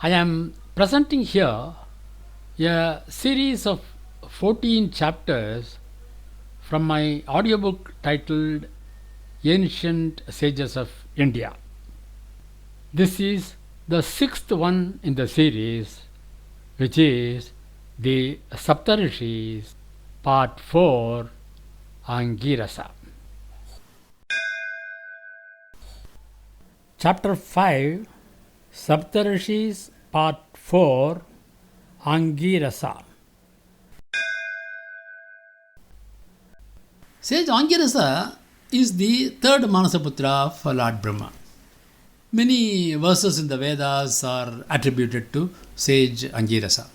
I am presenting here a series of 14 chapters from my audiobook titled Ancient Sages of India. This is the sixth one in the series, which is the Sapta Rishis, Part 4, Angirasa. Chapter 5, Sapta Rishis, Part 4, Angirasa. Sage Angirasa is the third Manasaputra of Lord Brahma. Many verses in the Vedas are attributed to Sage Angirasa.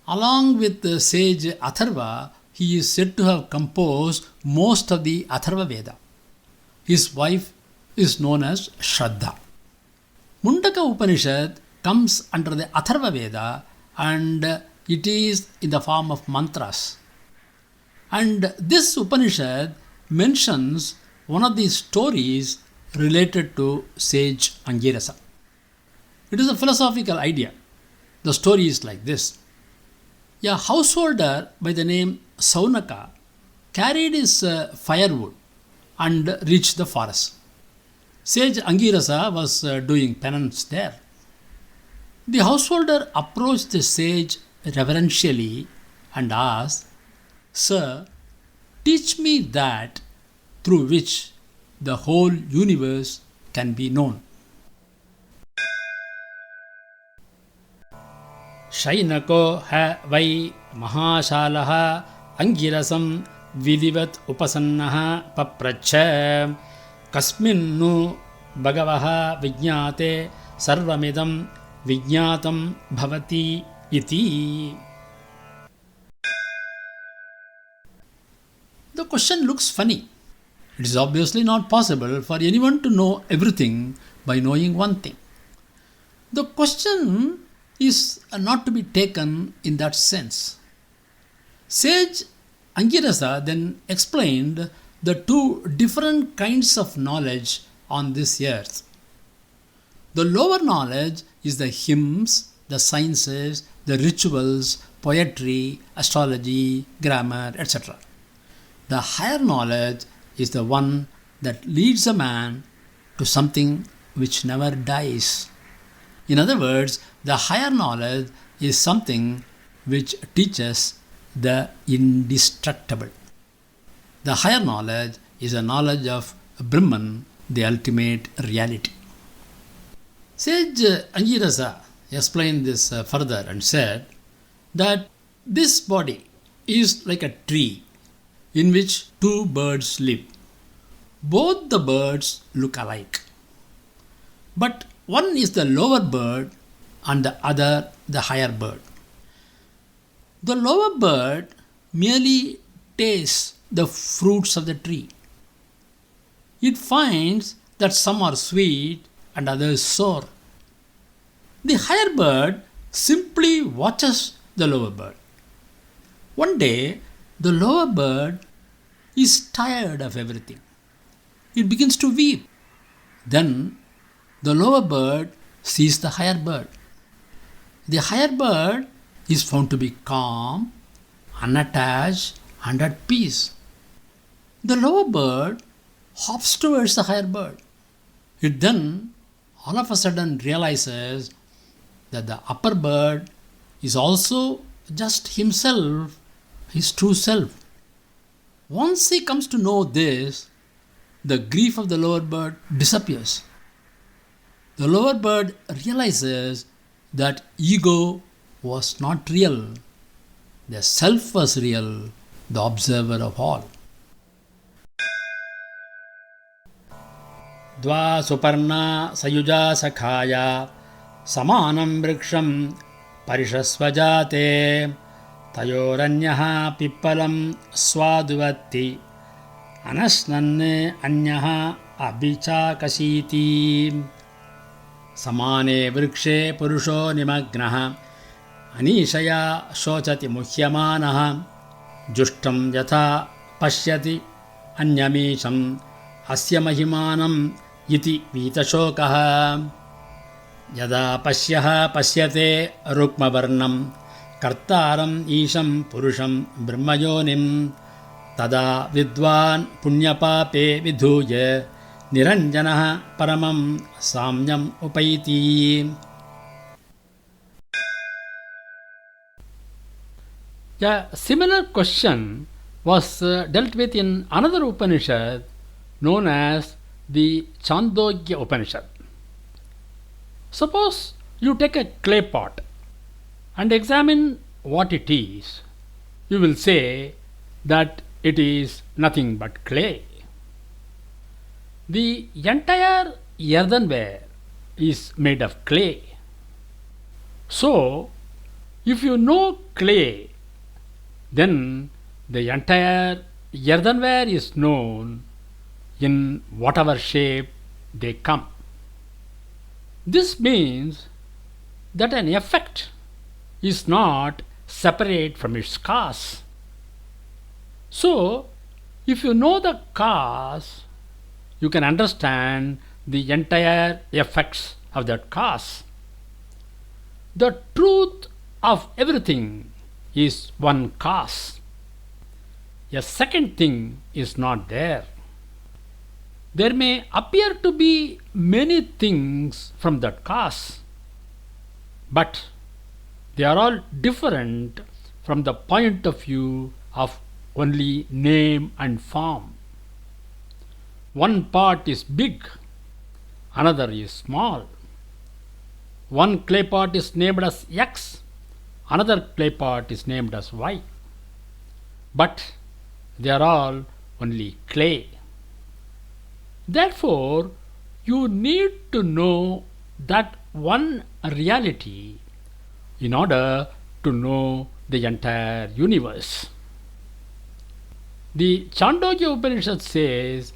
Along with the sage Atharva, he is said to have composed most of the Atharva Veda. His wife is known as Shraddha. Mundaka Upanishad comes under the Atharva Veda and it is in the form of mantras. And this Upanishad mentions one of the stories related to sage Angirasa. It is a philosophical idea. The story is like this. A householder by the name Saunaka carried his firewood and reached the forest. Sage Angirasa was doing penance there. The householder approached the sage reverentially and asked, "Sir, teach me that through which the whole universe can be known." Shainako ha vai mahashalaha angirasam vidivat upasannaha papracha kasminnu bhagavaha vijñāte sarvamidam vijñātam bhavati iti. The question looks funny. It is obviously not possible for anyone to know everything by knowing one thing. The question is not to be taken in that sense. Sage Angirasa then explained the two different kinds of knowledge on this earth. The lower knowledge is the hymns, the sciences, the rituals, poetry, astrology, grammar, etc. The higher knowledge is the one that leads a man to something which never dies. In other words, the higher knowledge is something which teaches the indestructible. The higher knowledge is a knowledge of Brahman, the ultimate reality. Sage Angirasa explained this further and said that this body is like a tree in which two birds live. Both the birds look alike, but one is the lower bird and the other the higher bird. The lower bird merely tastes the fruits of the tree. It finds that some are sweet and others sour. The higher bird simply watches the lower bird. One day, the lower bird is tired of everything. It begins to weep. Then the lower bird sees the higher bird. The higher bird is found to be calm, unattached, and at peace. The lower bird hops towards the higher bird. It then all of a sudden realizes that the upper bird is also just himself, his true self. Once he comes to know this, the grief of the lower bird disappears. The lower bird realizes that ego was not real. The self was real, the observer of all. Dva suparna sayuja sakhaya samanam vriksham parishasvajate tayoranyaha pippalam swaduvatti anasnanne anyaha abhichakasiti samane vrikshe purusho nimagnah anishaya shochati muhyamanah jushtam yatha pashyati anyamisham asya mahimanam iti vitashokaha. यदा पश्यः पश्यते रुक्मवर्णं कर्तारम् ईशं पुरुषं ब्रह्मयोनिं तदा विद्वान् पुण्यपापे विधूय निरञ्जनः परमं साम्यम् उपैति. A similar question was dealt with in another Upanishad known as the Chandogya Upanishad. Suppose you take a clay pot and examine what it is. You will say that it is nothing but clay. The entire earthenware is made of clay. So, if you know clay, then the entire earthenware is known in whatever shape they come. This means that an effect is not separate from its cause. So, if you know the cause, you can understand the entire effects of that cause. The truth of everything is one cause. A second thing is not there. There may appear to be many things from that cause, but they are all different from the point of view of only name and form. One part is big, another is small. One clay pot is named as X, another clay pot is named as Y. But they are all only clay. Therefore, you need to know that one reality in order to know the entire universe. The Chandogya Upanishad says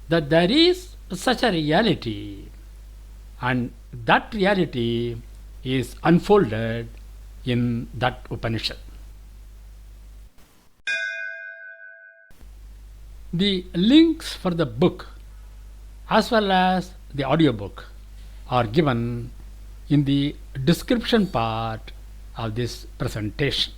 that there is such a reality, and that reality is unfolded in that Upanishad. The links for the book as well as the audiobook are given in the description part of this presentation.